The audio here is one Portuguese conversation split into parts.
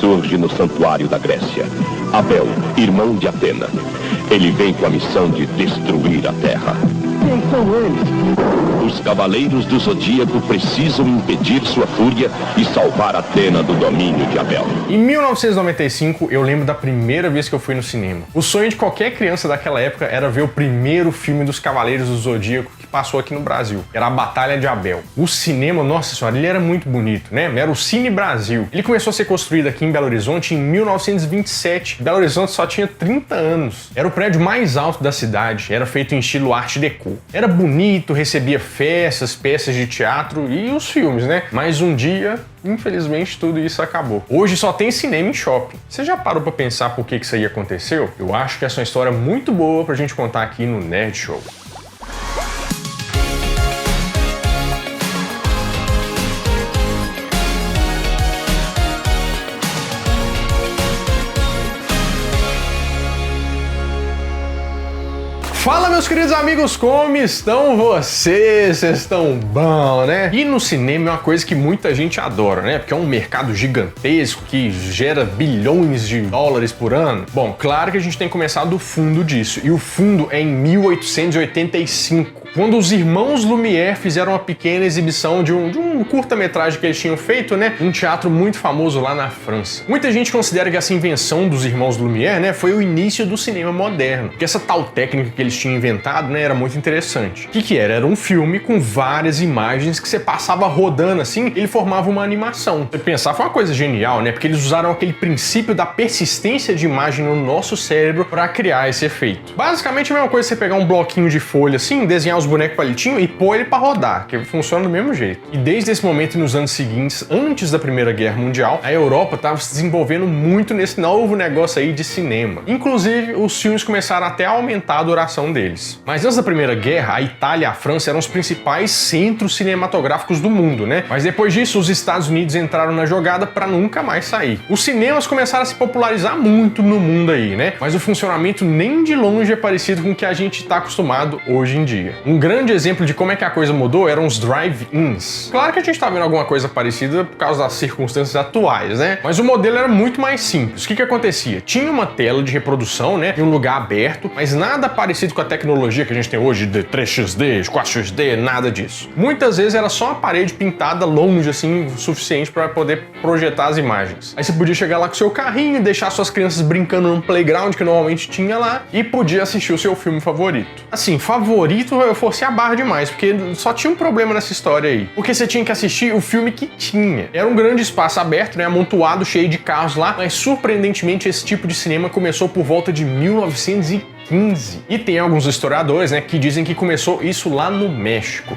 surge no santuário da Grécia. Abel, irmão de Atena. Ele vem com a missão de destruir a Terra. Quem são eles? Os Cavaleiros do Zodíaco precisam impedir sua fúria e salvar Atena do domínio de Abel. Em 1995, eu lembro da primeira vez que eu fui no cinema. O sonho de qualquer criança daquela época era ver o primeiro filme dos Cavaleiros do Zodíaco que passou aqui no Brasil. Era a Batalha de Abel. O cinema, nossa senhora, ele era muito bonito, né? Era o Cine Brasil. Ele começou a ser construído aqui em Belo Horizonte em 1927. Belo Horizonte só tinha 30 anos. Era o prédio mais alto da cidade. Era feito em estilo Art Deco. Era bonito, recebia festas, peças de teatro e os filmes, né? Mas um dia, infelizmente, tudo isso acabou. Hoje só tem cinema em shopping. Você já parou pra pensar por que isso aí aconteceu? Eu acho que essa é uma história muito boa pra gente contar aqui no Nerd Show. Fala, meus queridos amigos, como estão vocês? Vocês estão bom, né? E no cinema é uma coisa que muita gente adora, né? Porque é um mercado gigantesco que gera bilhões de dólares por ano. Bom, claro que a gente tem que começar do fundo disso. E o fundo é em 1885. Quando os irmãos Lumière fizeram uma pequena exibição de um curta-metragem que eles tinham feito, né? Um teatro muito famoso lá na França. Muita gente considera que essa invenção dos irmãos Lumière, né, foi o início do cinema moderno. Porque essa tal técnica que eles tinham inventado, né, era muito interessante. O que era? Era um filme com várias imagens que você passava rodando assim, ele formava uma animação. Você pensar, foi uma coisa genial, né? Porque eles usaram aquele princípio da persistência de imagem no nosso cérebro para criar esse efeito. Basicamente a mesma coisa você pegar um bloquinho de folha assim, desenhar os bonecos palitinho e pôr ele para rodar, que funciona do mesmo jeito. E desde esse momento e nos anos seguintes, antes da Primeira Guerra Mundial, a Europa estava se desenvolvendo muito nesse novo negócio aí de cinema. Inclusive, os filmes começaram até a aumentar a duração deles. Mas antes da Primeira Guerra, a Itália e a França eram os principais centros cinematográficos do mundo, né? Mas depois disso, os Estados Unidos entraram na jogada para nunca mais sair. Os cinemas começaram a se popularizar muito no mundo aí, né? Mas o funcionamento nem de longe é parecido com o que a gente está acostumado hoje em dia. Um grande exemplo de como é que a coisa mudou eram os drive-ins. Claro que a gente tá vendo alguma coisa parecida por causa das circunstâncias atuais, né? Mas o modelo era muito mais simples. O que acontecia? Tinha uma tela de reprodução, né? Em um lugar aberto, mas nada parecido com a tecnologia que a gente tem hoje de 3XD, de 4XD, nada disso. Muitas vezes era só uma parede pintada longe, assim, o suficiente para poder projetar as imagens. Aí você podia chegar lá com o seu carrinho, deixar suas crianças brincando num playground que normalmente tinha lá e podia assistir o seu filme favorito. Assim, favorito eu fosse a barra demais, porque só tinha um problema nessa história aí. Porque você tinha que assistir o filme que tinha. Era um grande espaço aberto, né, amontoado, cheio de carros lá, mas surpreendentemente esse tipo de cinema começou por volta de 1915. E tem alguns historiadores, né, que dizem que começou isso lá no México.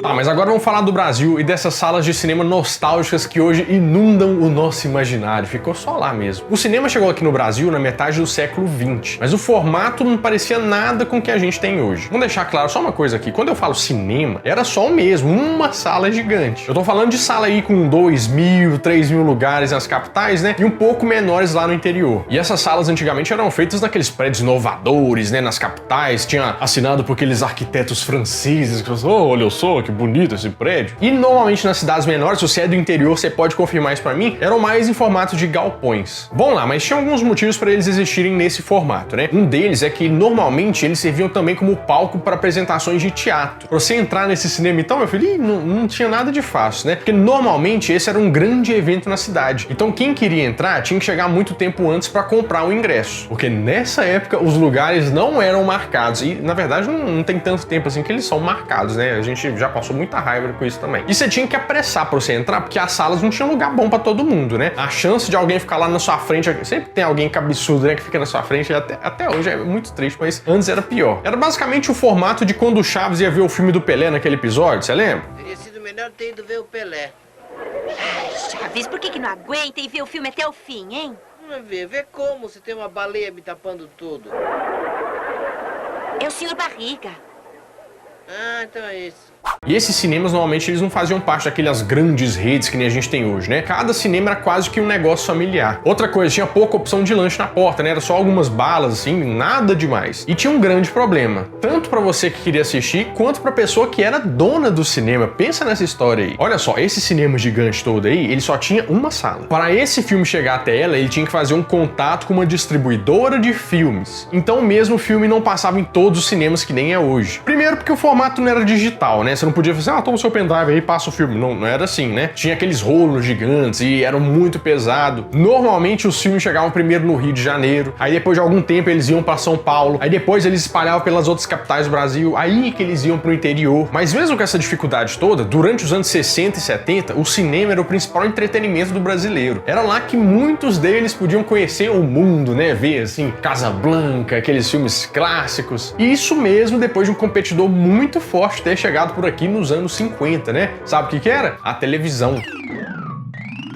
Ah, mas agora vamos falar do Brasil e dessas salas de cinema nostálgicas que hoje inundam o nosso imaginário. Ficou só lá mesmo. O cinema chegou aqui no Brasil na metade do século XX, mas o formato não parecia nada com o que a gente tem hoje. Vamos deixar claro só uma coisa aqui. Quando eu falo cinema, era só o mesmo, uma sala gigante. Eu tô falando de sala aí com 2.000, 3.000 lugares nas capitais, né? E um pouco menores lá no interior. E essas salas antigamente eram feitas naqueles prédios inovadores, né? Nas capitais, tinha assinado por aqueles arquitetos franceses que falavam, oh, olha só, que bonito esse prédio. E normalmente nas cidades menores, se você é do interior, você pode confirmar isso pra mim, eram mais em formato de galpões. Bom lá, mas tinha alguns motivos para eles existirem nesse formato, né? Um deles é que normalmente eles serviam também como palco para apresentações de teatro. Pra você entrar nesse cinema então, meu filho, não tinha nada de fácil, né? Porque normalmente esse era um grande evento na cidade. Então quem queria entrar tinha que chegar muito tempo antes para comprar o ingresso. Porque nessa época os lugares não eram marcados. E na verdade não tem tanto tempo assim que eles são marcados, né? A gente já passou muita raiva com isso também. E você tinha que apressar pra você entrar, porque as salas não tinham lugar bom pra todo mundo, né? A chance de alguém ficar lá na sua frente, sempre tem alguém cabeçudo, né, que fica na sua frente, até hoje é muito triste, mas antes era pior. Era basicamente o formato de quando o Chaves ia ver o filme do Pelé naquele episódio, você lembra? Teria sido melhor ter ido ver o Pelé. Chaves, por que não aguenta e vê o filme até o fim, hein? Vê como se tem uma baleia me tapando tudo. É o Sr. Barriga. Ah, então é isso. E esses cinemas, normalmente, eles não faziam parte daquelas grandes redes que nem a gente tem hoje, né? Cada cinema era quase que um negócio familiar. Outra coisa, tinha pouca opção de lanche na porta, né? Era só algumas balas, assim, nada demais. E tinha um grande problema, tanto pra você que queria assistir, quanto pra pessoa que era dona do cinema. Pensa nessa história aí. Olha só, esse cinema gigante todo aí, ele só tinha uma sala. Para esse filme chegar até ela, ele tinha que fazer um contato com uma distribuidora de filmes. Então, mesmo o filme não passava em todos os cinemas que nem é hoje. Primeiro porque o formato não era digital, né? Você não podia fazer, toma o seu pendrive aí e passa o filme. Não era assim, né? Tinha aqueles rolos gigantes e era muito pesado. Normalmente os filmes chegavam primeiro no Rio de Janeiro, aí depois de algum tempo eles iam para São Paulo, aí depois eles espalhavam pelas outras capitais do Brasil, aí que eles iam pro interior. Mas mesmo com essa dificuldade toda, durante os anos 60 e 70, o cinema era o principal entretenimento do brasileiro. Era lá que muitos deles podiam conhecer o mundo, né? Ver assim, Casablanca, aqueles filmes clássicos. E isso mesmo depois de um competidor muito forte ter chegado por aqui nos anos 50, né? Sabe o que era? A televisão.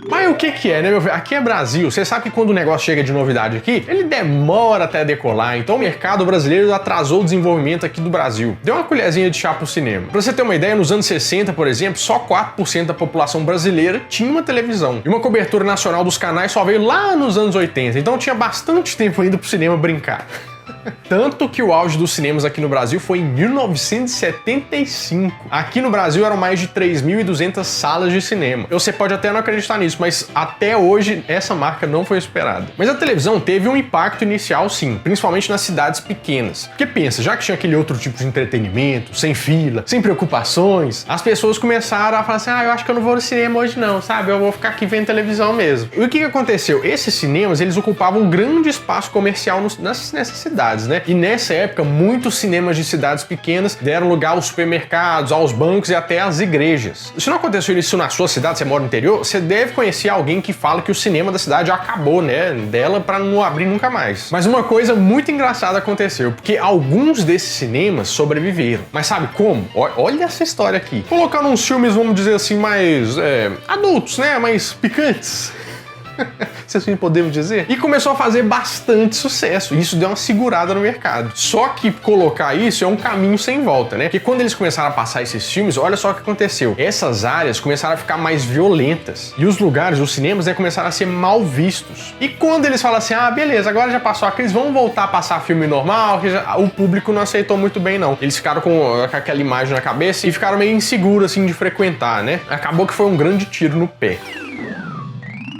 Mas o que é, né, meu filho? Aqui é Brasil. Você sabe que quando o negócio chega de novidade aqui, ele demora até decolar. Então o mercado brasileiro atrasou o desenvolvimento aqui do Brasil. Deu uma colherzinha de chá pro cinema. Pra você ter uma ideia, nos anos 60, por exemplo, só 4% da população brasileira tinha uma televisão. E uma cobertura nacional dos canais só veio lá nos anos 80. Então tinha bastante tempo ainda pro cinema brincar. Tanto que o auge dos cinemas aqui no Brasil foi em 1975. Aqui no Brasil eram mais de 3.200 salas de cinema. Você pode até não acreditar nisso, mas até hoje essa marca não foi superada. Mas a televisão teve um impacto inicial sim, principalmente nas cidades pequenas. Porque pensa, já que tinha aquele outro tipo de entretenimento, sem fila, sem preocupações, as pessoas começaram a falar assim, eu acho que eu não vou no cinema hoje não, sabe? Eu vou ficar aqui vendo televisão mesmo. E o que aconteceu? Esses cinemas, eles ocupavam um grande espaço comercial nessas cidades, né? E nessa época, muitos cinemas de cidades pequenas deram lugar aos supermercados, aos bancos e até às igrejas. Se não aconteceu isso na sua cidade, você mora no interior, você deve conhecer alguém que fala que o cinema da cidade já acabou, né? Dela pra não abrir nunca mais. Mas uma coisa muito engraçada aconteceu, porque alguns desses cinemas sobreviveram. Mas sabe como? Olha essa história aqui. Colocando uns filmes, vamos dizer assim, mais adultos, né? Mais picantes. Se assim podemos dizer. E começou a fazer bastante sucesso. E isso deu uma segurada no mercado. Só que colocar isso é um caminho sem volta, né? Porque quando eles começaram a passar esses filmes, olha só o que aconteceu. Essas áreas começaram a ficar mais violentas. E os lugares, os cinemas, né, começaram a ser mal vistos. E quando eles falam assim, beleza, agora já passou a crise, vamos voltar a passar filme normal, que o público não aceitou muito bem, não. Eles ficaram com aquela imagem na cabeça e ficaram meio inseguros, assim, de frequentar, né? Acabou que foi um grande tiro no pé.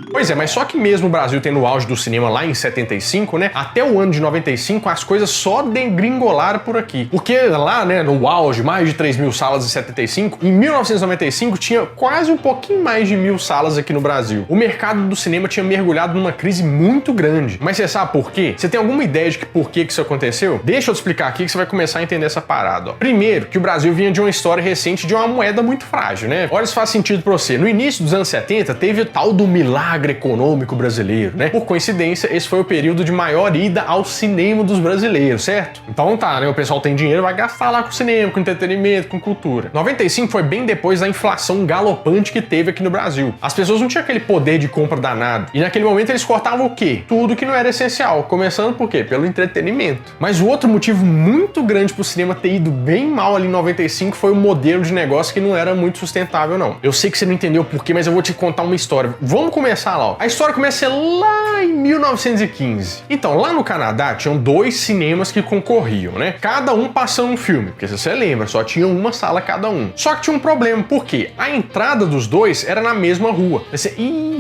Pois é, mas só que mesmo o Brasil tendo o auge do cinema lá em 75, né, até o ano de 95 as coisas só degringolaram por aqui. Porque lá, né, no auge, mais de 3.000 salas em 75, em 1995 tinha quase um pouquinho mais de 1.000 salas aqui no Brasil. O mercado do cinema tinha mergulhado numa crise muito grande. Mas você sabe por quê? Você tem alguma ideia de por que isso aconteceu? Deixa eu te explicar aqui que você vai começar a entender essa parada, ó. Primeiro, que o Brasil vinha de uma história recente de uma moeda muito frágil, né? Olha se faz sentido pra você. No início dos anos 70, teve o tal do milagre econômico brasileiro, né? Por coincidência, esse foi o período de maior ida ao cinema dos brasileiros, certo? Então tá, né? O pessoal tem dinheiro, vai gastar lá com cinema, com entretenimento, com cultura. 95 foi bem depois da inflação galopante que teve aqui no Brasil. As pessoas não tinham aquele poder de compra danado. E naquele momento eles cortavam o quê? Tudo que não era essencial. Começando por quê? Pelo entretenimento. Mas o outro motivo muito grande pro cinema ter ido bem mal ali em 95 foi o modelo de negócio que não era muito sustentável, não. Eu sei que você não entendeu por quê, mas eu vou te contar uma história. Vamos começar lá, ó. A história começa lá em 1915. Então, lá no Canadá, tinham 2 cinemas que concorriam, né? Cada um passando um filme, porque se você lembra, só tinha uma sala cada um. Só que tinha um problema, porque a entrada dos 2 era na mesma rua. Você,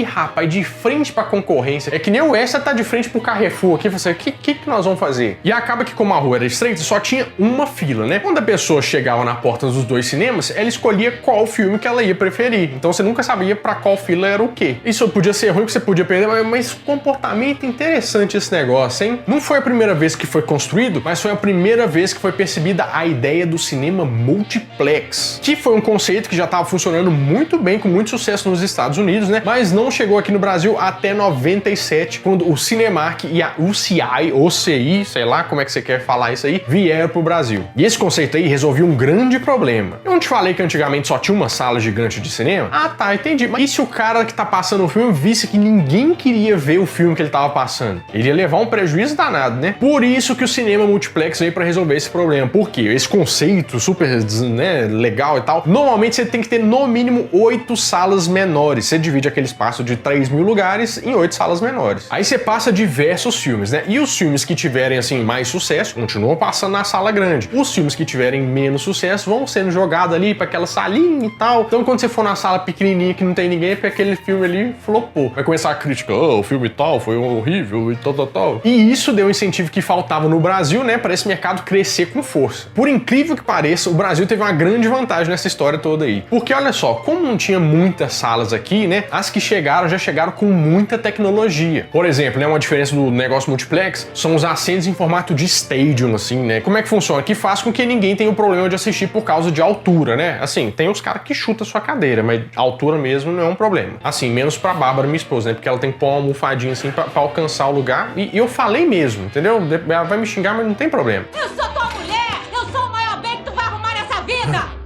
rapaz, de frente pra concorrência. É que nem o Essa tá de frente pro Carrefour aqui, você, o que nós vamos fazer? E acaba que como a rua era estreita, só tinha uma fila, né? Quando a pessoa chegava na porta dos 2 cinemas, ela escolhia qual filme que ela ia preferir. Então você nunca sabia pra qual fila era o quê. Isso podia ser ruim, que você podia perder, mas comportamento interessante esse negócio, hein? Não foi a primeira vez que foi construído, mas foi a primeira vez que foi percebida a ideia do cinema multiplex, que foi um conceito que já estava funcionando muito bem, com muito sucesso nos Estados Unidos, né? Mas não chegou aqui no Brasil até 97, quando o Cinemark e a OCI, sei lá como é que você quer falar isso aí, vieram pro Brasil. E esse conceito aí resolvia um grande problema. Eu não te falei que antigamente só tinha uma sala gigante de cinema? Ah, tá, entendi. Mas e se o cara que tá passando o filme visse que ninguém queria ver o filme que ele tava passando. Ele ia levar um prejuízo danado, né? Por isso que o cinema multiplex veio pra resolver esse problema. Por quê? Esse conceito super, né, legal e tal, normalmente você tem que ter no mínimo 8 salas menores. Você divide aquele espaço de 3.000 lugares em 8 salas menores. Aí você passa diversos filmes, né? E os filmes que tiverem, assim, mais sucesso, continuam passando na sala grande. Os filmes que tiverem menos sucesso vão sendo jogados ali pra aquela salinha e tal. Então quando você for na sala pequenininha que não tem ninguém, é porque aquele filme ali flopou. Vai começar a crítica, o filme tal foi horrível e tal. E isso deu um incentivo que faltava no Brasil, né, para esse mercado crescer com força. Por incrível que pareça, o Brasil teve uma grande vantagem nessa história toda aí. Porque olha só, como não tinha muitas salas aqui, né, as que chegaram já chegaram com muita tecnologia. Por exemplo, né, uma diferença do negócio multiplex são os assentos em formato de stadium, assim, né? Como é que funciona? Que faz com que ninguém tenha o problema de assistir por causa de altura, né? Assim, tem os caras que chutam a sua cadeira, mas a altura mesmo não é um problema. Assim, menos pra Bárbara, minha esposa, né? Porque ela tem que pôr uma almofadinha assim pra alcançar o lugar. E eu falei mesmo, entendeu? Ela vai me xingar, mas não tem problema. Eu sou tua mulher! Eu sou o maior bem que tu vai arrumar nessa vida!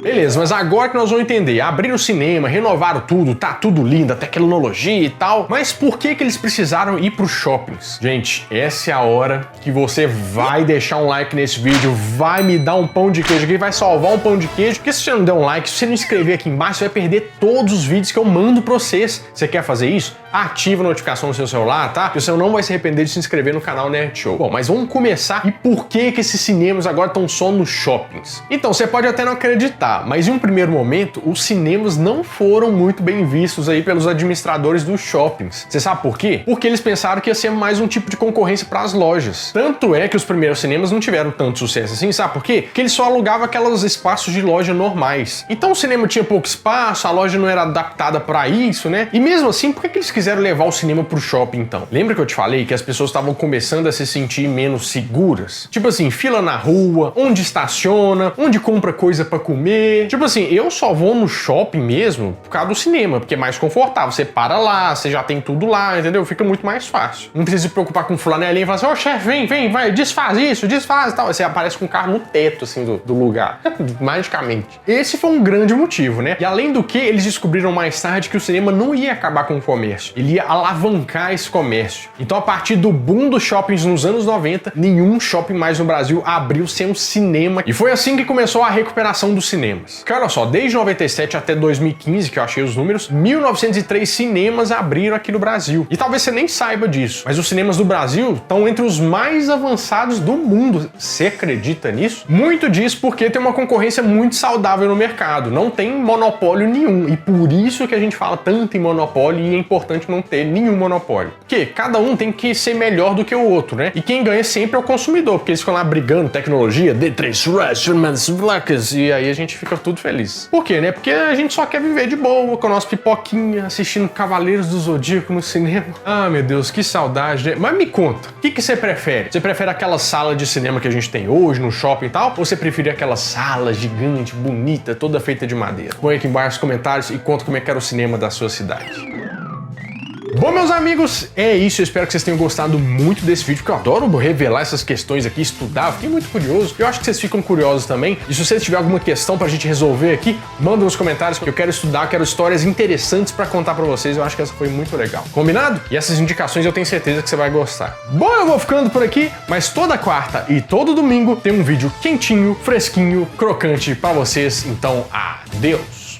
Beleza, mas agora que nós vamos entender, abriram o cinema, renovaram tudo, tá tudo lindo, a tecnologia e tal, mas por que eles precisaram ir pros shoppings? Gente, essa é a hora que você vai deixar um like nesse vídeo, vai me dar um pão de queijo aqui, vai salvar um pão de queijo, porque se você não der um like, se você não inscrever aqui embaixo, você vai perder todos os vídeos que eu mando pra vocês. Você quer fazer isso? Ativa a notificação no seu celular, tá? Porque você não vai se arrepender de se inscrever no canal Nerd Show. Bom, mas vamos começar. E por que esses cinemas agora estão só nos shoppings? Então, você pode até não acreditar, mas em um primeiro momento, os cinemas não foram muito bem vistos aí pelos administradores dos shoppings. Você sabe por quê? Porque eles pensaram que ia ser mais um tipo de concorrência para as lojas. Tanto é que os primeiros cinemas não tiveram tanto sucesso assim, sabe por quê? Porque eles só alugavam aqueles espaços de loja normais. Então o cinema tinha pouco espaço, a loja não era adaptada para isso, né? E mesmo assim, por que eles quiseram levar o cinema pro shopping então? Lembra que eu te falei que as pessoas estavam começando a se sentir menos seguras? Tipo assim, fila na rua, onde estaciona, onde compra coisa para comer. Tipo assim, eu só vou no shopping mesmo por causa do cinema, porque é mais confortável. Você para lá, você já tem tudo lá, entendeu? Fica muito mais fácil. Não precisa se preocupar com flanelinha e falar assim, ô chefe, vem, vai, desfaz isso, desfaz e tal. Aí você aparece com o carro no teto, assim, do lugar. Magicamente. Esse foi um grande motivo, né? E além do que, eles descobriram mais tarde que o cinema não ia acabar com o comércio. Ele ia alavancar esse comércio. Então, a partir do boom dos shoppings nos anos 90, nenhum shopping mais no Brasil abriu sem um cinema. E foi assim que começou a recuperação dos cinemas. Porque olha só, desde 97 até 2015, que eu achei os números, 1903 cinemas abriram aqui no Brasil. E talvez você nem saiba disso, mas os cinemas do Brasil estão entre os mais avançados do mundo. Você acredita nisso? Muito disso porque tem uma concorrência muito saudável no mercado. Não tem monopólio nenhum. E por isso que a gente fala tanto em monopólio e é importante não ter nenhum monopólio. Porque cada um tem que ser melhor do que o outro, né? E quem ganha sempre é o consumidor, porque eles ficam lá brigando, tecnologia, D3, e aí a gente fica tudo feliz. Por quê, né? Porque a gente só quer viver de boa, com a nossa pipoquinha, assistindo Cavaleiros do Zodíaco no cinema. Ah, meu Deus, que saudade, né? Mas me conta, o que você prefere? Você prefere aquela sala de cinema que a gente tem hoje, no shopping e tal? Ou você prefere aquela sala gigante, bonita, toda feita de madeira? Põe aqui embaixo nos comentários e conta como é que era o cinema da sua cidade. Bom, meus amigos, é isso. Eu espero que vocês tenham gostado muito desse vídeo, porque eu adoro revelar essas questões aqui, estudar. Fiquei muito curioso. Eu acho que vocês ficam curiosos também. E se vocês tiverem alguma questão pra gente resolver aqui, manda nos comentários, porque eu quero estudar, quero histórias interessantes pra contar pra vocês. Eu acho que essa foi muito legal. Combinado? E essas indicações eu tenho certeza que você vai gostar. Bom, eu vou ficando por aqui, mas toda quarta e todo domingo tem um vídeo quentinho, fresquinho, crocante pra vocês. Então, adeus!